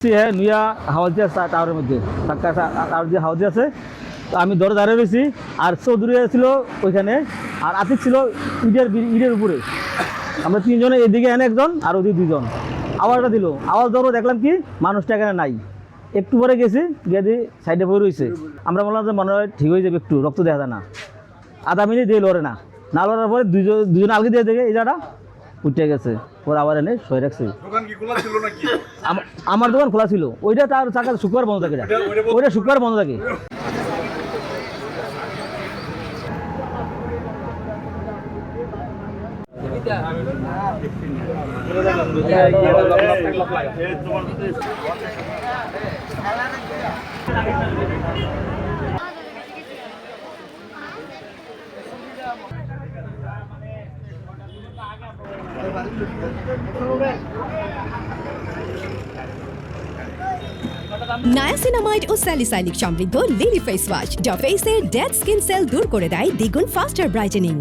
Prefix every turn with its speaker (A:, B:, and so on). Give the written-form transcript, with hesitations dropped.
A: হ্যাঁ নুয়া হাওয়াজি আছে টাওয়ারের মধ্যে টাওয়ার যে হাওয়াজি আছে। তো আমি দরে দাঁড়িয়ে রয়েছি, আর চৌধুরী ছিল ওইখানে, আর আতিক ছিল ইটের উপরে। আমরা তিনজনে এদিকে এনে একজন আর ওদিকে দুজন। আওয়াজটা দিল, আওয়াজ দেওয়ার দেখলাম কি মানুষটা এখানে নাই। একটু পরে গেছি, গিয়ে দিয়ে সাইডে পড়ে রয়েছে। আমরা বললাম যে মনে হয় ঠিক হয়ে যাবে, একটু রক্ত দেখা যায় না। আধা মিনিট দিয়ে লড়ে না, না লড়ার পরে দুজন আলগে দিয়ে দেখে এই জায়গাটা উঠে গেছে। পরে আবার এনে সয়ে রাখছে। আমার দোকান খোলা ছিল, ওইটা তার চাকা শুক্রবার বন্ধ থাকে, ওইটা শুক্রবার বন্ধ থাকে।
B: নায়াসিনামাইড ও স্যালিসাইলিক সমৃদ্ধ লিলি ফেস ওয়াশ, যা ফেসের ডেড স্কিন সেল দূর করে দেয় দ্বিগুণ ফাস্টার ব্রাইটেনিং।